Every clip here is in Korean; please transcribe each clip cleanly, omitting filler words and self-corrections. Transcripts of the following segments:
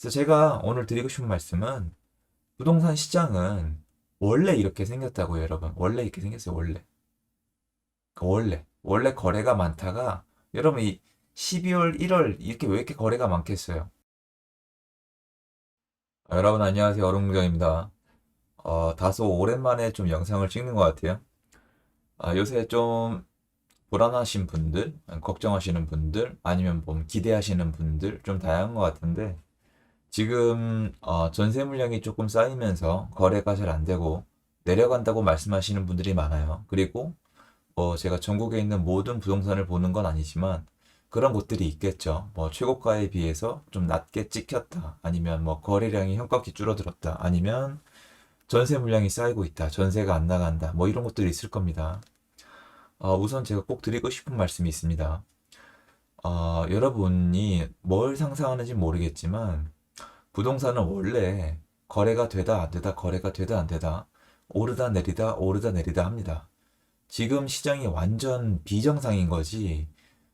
그래서 제가 오늘 드리고 싶은 말씀은 부동산 시장은 원래 이렇게 생겼다고요, 여러분. 원래 이렇게 생겼어요, 원래. 원래 거래가 많다가 여러분 이 12월, 1월 이렇게 왜 이렇게 거래가 많겠어요? 여러분 안녕하세요, 어른국장입니다. 다소 오랜만에 좀 영상을 찍는 것 같아요. 요새 좀 불안하신 분들, 걱정하시는 분들, 아니면 뭐 기대하시는 분들 좀 다양한 것 같은데 지금 전세 물량이 조금 쌓이면서 거래가 잘 안 되고 내려간다고 말씀하시는 분들이 많아요. 그리고 제가 전국에 있는 모든 부동산을 보는 건 아니지만 그런 곳들이 있겠죠. 뭐 최고가에 비해서 좀 낮게 찍혔다. 아니면 뭐 거래량이 현격히 줄어들었다. 아니면 전세 물량이 쌓이고 있다. 전세가 안 나간다. 뭐 이런 것들이 있을 겁니다. 우선 제가 꼭 드리고 싶은 말씀이 있습니다. 여러분이 뭘 상상하는지 모르겠지만 부동산은 원래 거래가 되다 안 되다 거래가 되다 안 되다 오르다 내리다 합니다. 지금 시장이 완전 비정상인 거지.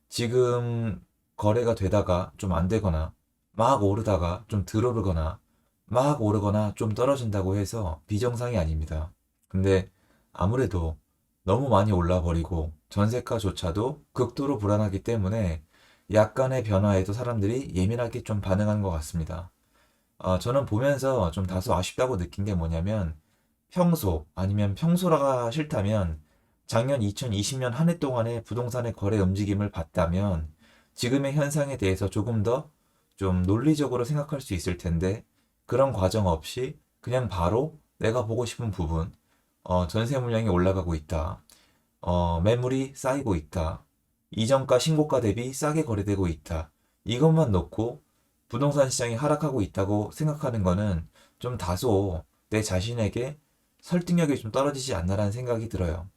지금 거래가 되다가 좀 안 되거나 막 오르다가 좀 들어오르거나 막 오르거나 좀 떨어진다고 해서 비정상이 아닙니다. 근데 아무래도 너무 많이 올라 버리고 전세가조차도 극도로 불안하기 때문에 약간의 변화에도 사람들이 예민하게 좀 반응하는 것 같습니다. 저는 보면서 좀 다소 아쉽다고 느낀 게 뭐냐면 평소 아니면 평소라가 싫다면 작년 2020년 한 해 동안의 부동산의 거래 움직임을 봤다면 지금의 현상에 대해서 조금 더 좀 논리적으로 생각할 수 있을 텐데 그런 과정 없이 그냥 바로 내가 보고 싶은 부분, 전세 물량이 올라가고 있다. 매물이 쌓이고 있다. 이전가 신고가 대비 싸게 거래되고 있다. 이것만 놓고 부동산 시장이 하락하고 있다고 생각하는 거는 좀 다소 내 자신에게 설득력이 좀 떨어지지 않나라는 생각이 들어요.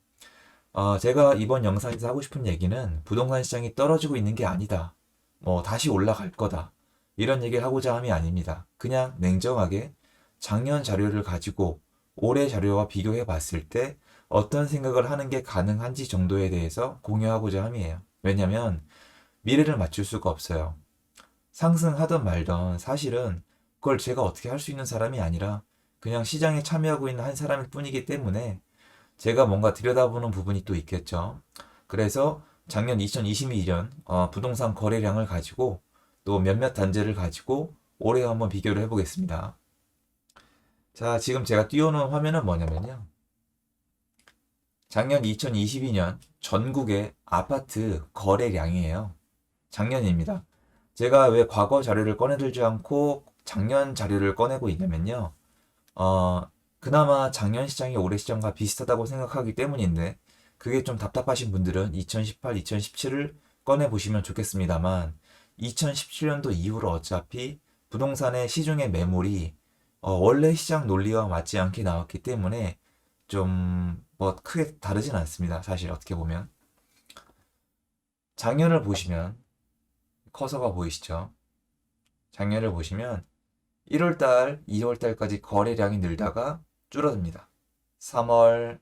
제가 이번 영상에서 하고 싶은 얘기는 부동산 시장이 떨어지고 있는 게 아니다. 뭐 다시 올라갈 거다. 이런 얘기를 하고자 함이 아닙니다. 그냥 냉정하게 작년 자료를 가지고 올해 자료와 비교해 봤을 때 어떤 생각을 하는 게 가능한지 정도에 대해서 공유하고자 함이에요. 왜냐면 미래를 맞출 수가 없어요. 상승하든 말든 사실은 그걸 제가 어떻게 할 수 있는 사람이 아니라 그냥 시장에 참여하고 있는 한 사람일 뿐이기 때문에 제가 뭔가 들여다보는 부분이 또 있겠죠. 그래서 작년 2022년 부동산 거래량을 가지고 또 몇몇 단지를 가지고 올해 한번 비교를 해보겠습니다. 자, 지금 제가 띄워놓은 화면은 뭐냐면요. 작년 2022년 전국의 아파트 거래량이에요. 작년입니다. 제가 왜 과거 자료를 꺼내들지 않고 작년 자료를 꺼내고 있냐면요. 어, 그나마 작년 시장이 올해 시장과 비슷하다고 생각하기 때문인데, 그게 좀 답답하신 분들은 2018, 2017을 꺼내보시면 좋겠습니다만, 2017년도 이후로 어차피 부동산의 시중의 매물이 원래 시장 논리와 맞지 않게 나왔기 때문에 좀 뭐 크게 다르진 않습니다. 사실 어떻게 보면. 작년을 보시면 커서가 보이시죠? 작년을 보시면 1월달, 2월달까지 거래량이 늘다가 줄어듭니다. 3월,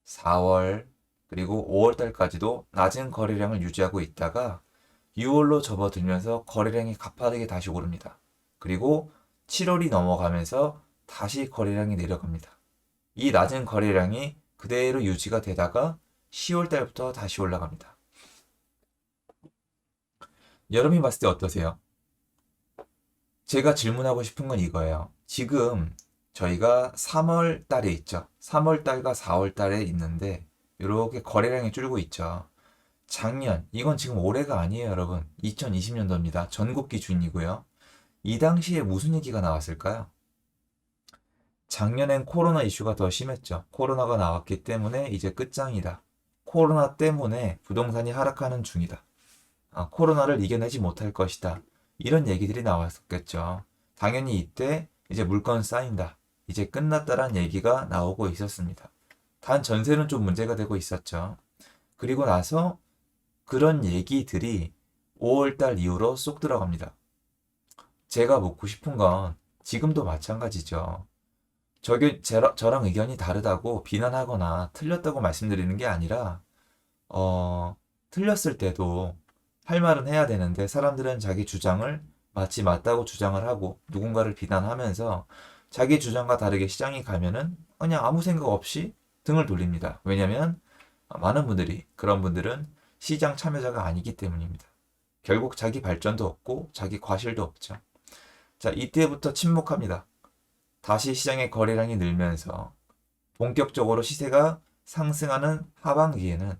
4월, 그리고 5월달까지도 낮은 거래량을 유지하고 있다가 6월로 접어들면서 거래량이 가파르게 다시 오릅니다. 그리고 7월이 넘어가면서 다시 거래량이 내려갑니다. 이 낮은 거래량이 그대로 유지가 되다가 10월달부터 다시 올라갑니다. 여러분이 봤을 때 어떠세요? 제가 질문하고 싶은 건 이거예요. 지금 저희가 3월 달에 있죠. 3월 달과 4월 달에 있는데 이렇게 거래량이 줄고 있죠. 작년, 이건 지금 올해가 아니에요, 여러분. 2020년도입니다. 전국 기준이고요. 이 당시에 무슨 얘기가 나왔을까요? 작년엔 코로나 이슈가 더 심했죠. 코로나가 나왔기 때문에 이제 끝장이다. 코로나 때문에 부동산이 하락하는 중이다. 코로나를 이겨내지 못할 것이다. 이런 얘기들이 나왔었겠죠. 당연히 이때 이제 물건 쌓인다. 이제 끝났다란 얘기가 나오고 있었습니다. 단 전세는 좀 문제가 되고 있었죠. 그리고 나서 그런 얘기들이 5월달 이후로 쏙 들어갑니다. 제가 묻고 싶은 건 지금도 마찬가지죠. 저랑 의견이 다르다고 비난하거나 틀렸다고 말씀드리는 게 아니라, 어, 틀렸을 때도 할 말은 해야 되는데 사람들은 자기 주장을 마치 맞다고 주장을 하고 누군가를 비난하면서 자기 주장과 다르게 시장에 가면은 그냥 아무 생각 없이 등을 돌립니다. 왜냐면 많은 분들이, 그런 분들은 시장 참여자가 아니기 때문입니다. 결국 자기 발전도 없고 자기 과실도 없죠. 자, 이때부터 침묵합니다. 다시 시장의 거래량이 늘면서 본격적으로 시세가 상승하는 하반기에는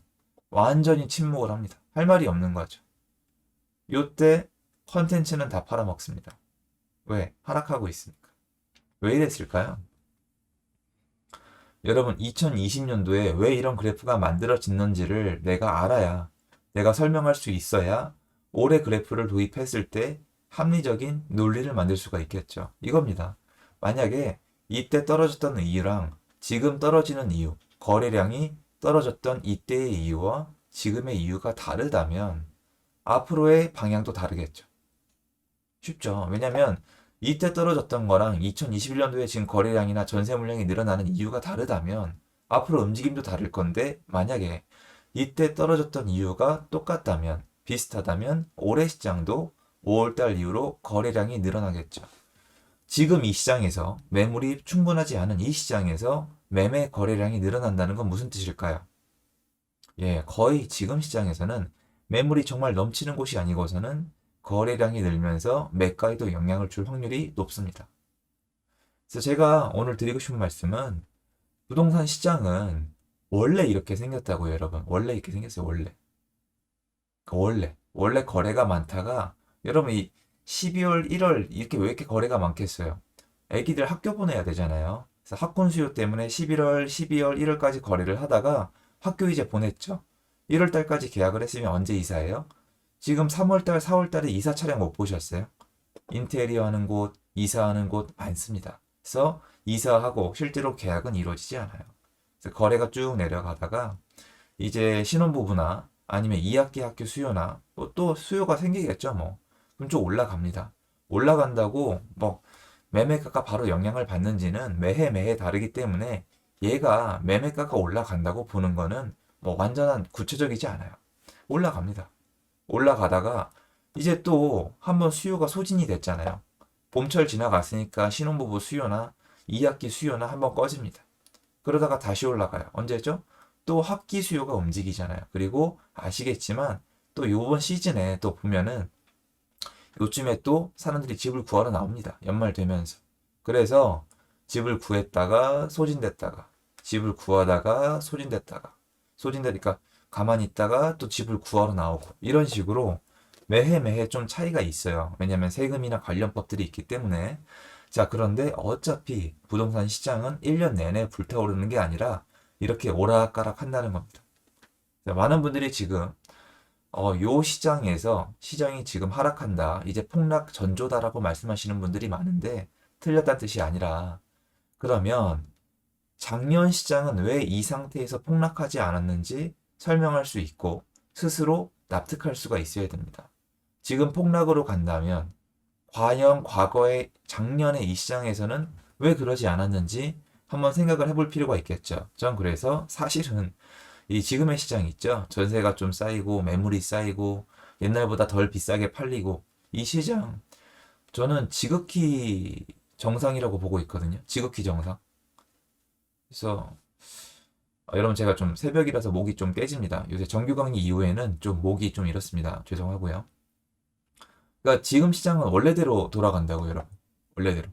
완전히 침묵을 합니다. 할 말이 없는 거죠. 요때 컨텐츠는 다 팔아먹습니다. 왜? 하락하고 있으니까. 왜 이랬을까요? 여러분, 2020년도에 왜 이런 그래프가 만들어졌는지를 내가 알아야, 내가 설명할 수 있어야 올해 그래프를 도입했을 때 합리적인 논리를 만들 수가 있겠죠. 이겁니다. 만약에 이때 떨어졌던 이유랑 지금 떨어지는 이유, 거래량이 떨어졌던 이때의 이유와 지금의 이유가 다르다면 앞으로의 방향도 다르겠죠. 쉽죠. 왜냐면 이때 떨어졌던 거랑 2021년도에 지금 거래량이나 전세 물량이 늘어나는 이유가 다르다면 앞으로 움직임도 다를 건데, 만약에 이때 떨어졌던 이유가 똑같다면, 비슷하다면 올해 시장도 5월달 이후로 거래량이 늘어나겠죠. 지금 이 시장에서 매물이 충분하지 않은 이 시장에서 매매 거래량이 늘어난다는 건 무슨 뜻일까요? 예, 거의 지금 시장에서는 매물이 정말 넘치는 곳이 아니고서는 거래량이 늘면서 매가에도 영향을 줄 확률이 높습니다. 그래서 제가 오늘 드리고 싶은 말씀은, 부동산 시장은 원래 이렇게 생겼다고요, 여러분. 원래 이렇게 생겼어요, 원래. 원래 거래가 많다가, 여러분 이 12월, 1월 이렇게 왜 이렇게 거래가 많겠어요? 애기들 학교 보내야 되잖아요. 그래서 학군 수요 때문에 11월, 12월, 1월까지 거래를 하다가 학교 이제 보냈죠. 1월 달까지 계약을 했으면 언제 이사해요? 지금 3월 달, 4월 달에 이사 차량 못 보셨어요? 인테리어 하는 곳, 이사하는 곳 많습니다. 그래서 이사하고 실제로 계약은 이루어지지 않아요. 그래서 거래가 쭉 내려가다가 이제 신혼부부나 아니면 2학기 학교 수요나 뭐또 수요가 생기겠죠, 뭐. 그럼 좀 올라갑니다. 올라간다고 뭐 매매가가 바로 영향을 받는지는 매해 다르기 때문에, 얘가 매매가가 올라간다고 보는 거는 뭐 완전한 구체적이지 않아요. 올라갑니다. 올라가다가 이제 또 한번 수요가 소진이 됐잖아요. 봄철 지나갔으니까 신혼부부 수요나 2학기 수요나 한번 꺼집니다. 그러다가 다시 올라가요. 언제죠? 또 학기 수요가 움직이잖아요. 그리고 아시겠지만 또 요번 시즌에 또 보면은 요즘에 또 사람들이 집을 구하러 나옵니다. 연말 되면서. 그래서 집을 구했다가 소진됐다가, 집을 구하다가 소진되니까 가만히 있다가 또 집을 구하러 나오고, 이런 식으로 매해 좀 차이가 있어요. 왜냐면 세금이나 관련법들이 있기 때문에. 자, 그런데 어차피 부동산 시장은 1년 내내 불타오르는 게 아니라 이렇게 오락가락 한다는 겁니다. 자, 많은 분들이 지금 요 시장에서 시장이 지금 하락한다, 이제 폭락 전조다라고 말씀하시는 분들이 많은데, 틀렸다는 뜻이 아니라, 그러면 작년 시장은 왜 이 상태에서 폭락하지 않았는지 설명할 수 있고 스스로 납득할 수가 있어야 됩니다. 지금 폭락으로 간다면 과연 과거에 작년에 이 시장에서는 왜 그러지 않았는지 한번 생각을 해볼 필요가 있겠죠. 전 그래서 사실은 이 지금의 시장 있죠. 전세가 좀 쌓이고 매물이 쌓이고 옛날보다 덜 비싸게 팔리고, 이 시장 저는 지극히 정상이라고 보고 있거든요. 지극히 정상. 그래서 여러분, 제가 좀 새벽이라서 목이 좀 깨집니다. 요새 정규 강의 이후에는 좀 목이 좀 이렇습니다. 죄송하고요. 그러니까 지금 시장은 원래대로 돌아간다고, 여러분. 원래대로.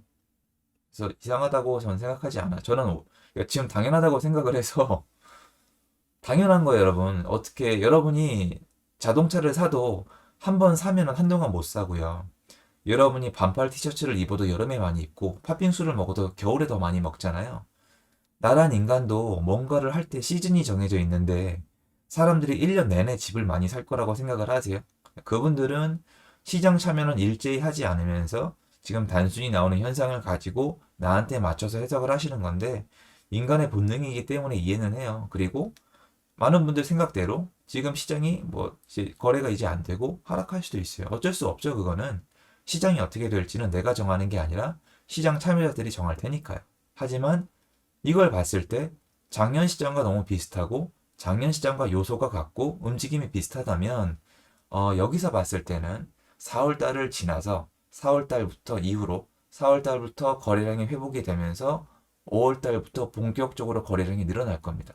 그래서 이상하다고 저는 생각하지 않아요. 저는 그러니까 지금 당연하다고 생각을 해서 당연한 거예요, 여러분. 어떻게 여러분이 자동차를 사도 한 번 사면은 한동안 못 사고요. 여러분이 반팔 티셔츠를 입어도 여름에 많이 입고 팥빙수를 먹어도 겨울에 더 많이 먹잖아요. 나란 인간도 뭔가를 할 때 시즌이 정해져 있는데, 사람들이 1년 내내 집을 많이 살 거라고 생각을 하세요? 그분들은 시장 참여는 일제히 하지 않으면서 지금 단순히 나오는 현상을 가지고 나한테 맞춰서 해석을 하시는 건데, 인간의 본능이기 때문에 이해는 해요. 그리고 많은 분들 생각대로 지금 시장이 뭐 이제 거래가 이제 안 되고 하락할 수도 있어요. 어쩔 수 없죠. 그거는 시장이 어떻게 될지는 내가 정하는 게 아니라 시장 참여자들이 정할 테니까요. 하지만 이걸 봤을 때 작년 시장과 너무 비슷하고 작년 시장과 요소가 같고 움직임이 비슷하다면, 여기서 봤을 때는 4월 달을 지나서 4월 달부터 이후로 4월 달부터 거래량이 회복이 되면서 5월 달부터 본격적으로 거래량이 늘어날 겁니다.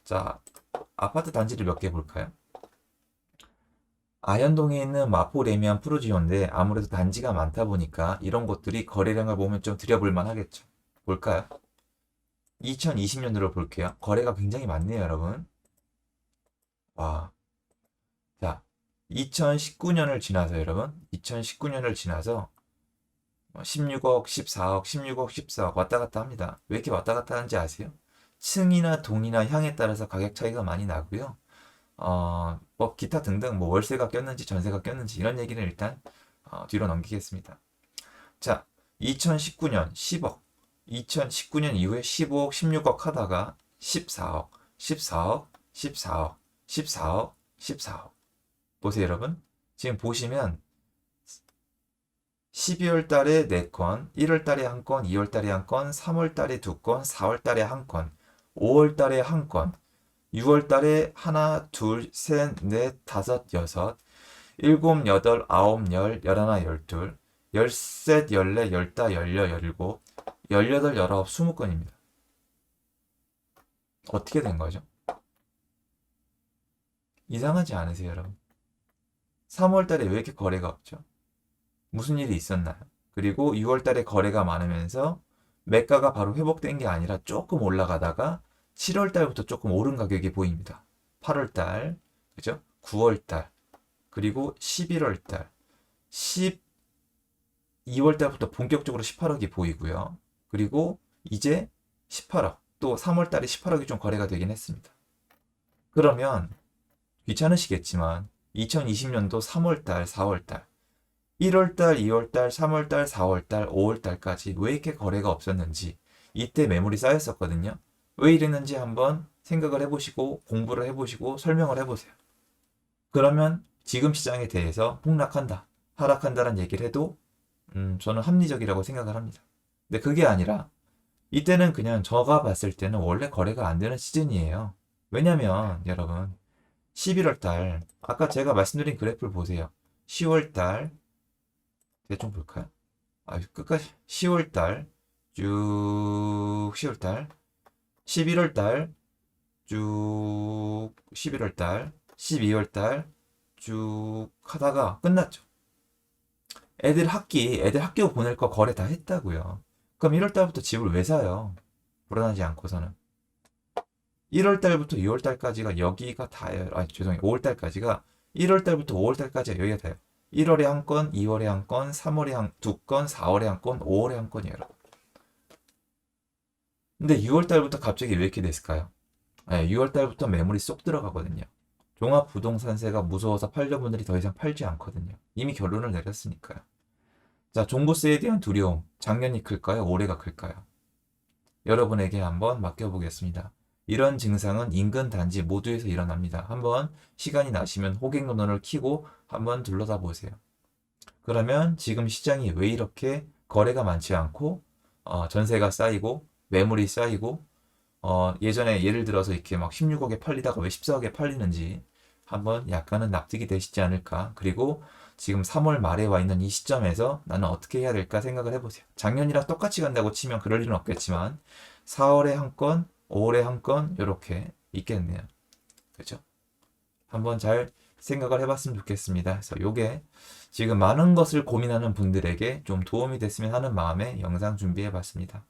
자, 아파트 단지를 몇 개 볼까요? 아현동에 있는 마포 레미안 프루지오인데 아무래도 단지가 많다 보니까 이런 것들이 거래량을 보면 좀 들여볼만 하겠죠. 볼까요? 2020년도로 볼게요. 거래가 굉장히 많네요, 여러분. 와. 자, 2019년을 지나서 여러분, 2019년을 지나서 16억, 14억, 16억, 14억 왔다 갔다 합니다. 왜 이렇게 왔다 갔다 하는지 아세요? 층이나 동이나 향에 따라서 가격 차이가 많이 나고요. 뭐 기타 등등 뭐 월세가 꼈는지 전세가 꼈는지 이런 얘기는 일단 뒤로 넘기겠습니다. 자, 2019년 10억, 2019년 이후에 15억, 16억 하다가 14억, 14억, 14억, 14억, 14억. 보세요, 여러분. 지금 보시면 12월 달에 4건, 1월 달에 1건, 2월 달에 1건, 3월 달에 2건, 4월 달에 1건, 5월 달에 1건, 6월 달에 하나, 둘, 셋, 넷, 다섯, 여섯, 일곱, 여덟, 아홉, 열, 열하나, 열둘, 열셋, 열넷, 열다, 열여, 열일곱, 열여덟, 열아홉, 20건입니다. 어떻게 된 거죠? 이상하지 않으세요, 여러분? 3월 달에 왜 이렇게 거래가 없죠? 무슨 일이 있었나요? 그리고 6월 달에 거래가 많으면서 매가가 바로 회복된 게 아니라 조금 올라가다가 7월 달부터 조금 오른 가격이 보입니다. 8월 달, 그죠? 9월 달, 그리고 11월 달, 12월 달부터 본격적으로 18억이 보이고요. 그리고 이제 18억, 또 3월 달에 18억이 좀 거래가 되긴 했습니다. 그러면 귀찮으시겠지만 2020년도 3월 달, 4월 달, 1월 달, 2월 달, 3월 달, 4월 달, 5월 달까지 왜 이렇게 거래가 없었는지 이때 매물이 쌓였었거든요. 왜 이랬는지 한번 생각을 해보시고 공부를 해보시고 설명을 해보세요. 그러면 지금 시장에 대해서 폭락한다, 하락한다는 얘기를 해도 저는 합리적이라고 생각을 합니다. 근데 그게 아니라 이때는 그냥 제가 봤을 때는 원래 거래가 안 되는 시즌이에요. 왜냐면 여러분 11월 달 아까 제가 말씀드린 그래프를 보세요. 10월 달 대충 볼까요? 끝까지 10월 달쭉 10월 달 11월 달쭉 11월 달 12월 달 쭉 하다가 끝났죠. 애들 학교 보낼 거 거래 다 했다고요. 그럼 1월 달부터 집을 왜 사요? 불안하지 않고서는. 1월 달부터 6월 달까지가 여기가 다예요. 죄송해요. 5월 달까지가 1월 달부터 5월 달까지가 여기가 다예요. 1월에 한 건, 2월에 한 건, 3월에 두 건, 4월에 한 건, 5월에 한 건이에요. 근데 6월 달부터 갑자기 왜 이렇게 됐을까요? 6월 달부터 매물이 쏙 들어가거든요. 종합부동산세가 무서워서 팔려분들이 더 이상 팔지 않거든요. 이미 결론을 내렸으니까요. 자, 종부세에 대한 두려움. 작년이 클까요? 올해가 클까요? 여러분에게 한번 맡겨보겠습니다. 이런 증상은 인근 단지 모두에서 일어납니다. 한번 시간이 나시면 호갱노선을 켜고 한번 둘러다 보세요. 그러면 지금 시장이 왜 이렇게 거래가 많지 않고 전세가 쌓이고 매물이 쌓이고 예전에 예를 들어서 이렇게 막 16억에 팔리다가 왜 14억에 팔리는지 한번 약간은 납득이 되시지 않을까. 그리고 지금 3월 말에 와 있는 이 시점에서 나는 어떻게 해야 될까 생각을 해보세요. 작년이랑 똑같이 간다고 치면 그럴 일은 없겠지만 4월에 한 건, 5월에 한 건 이렇게 있겠네요. 그렇죠? 한번 잘 생각을 해봤으면 좋겠습니다. 그래서 요게 지금 많은 것을 고민하는 분들에게 좀 도움이 됐으면 하는 마음에 영상 준비해봤습니다.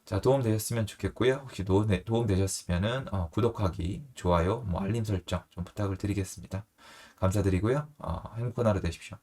자, 도움 되셨으면 좋겠고요. 혹시 도움 되셨으면은 구독하기, 좋아요, 알림 설정 좀 부탁을 드리겠습니다. 감사드리고요. 행복한 하루 되십시오.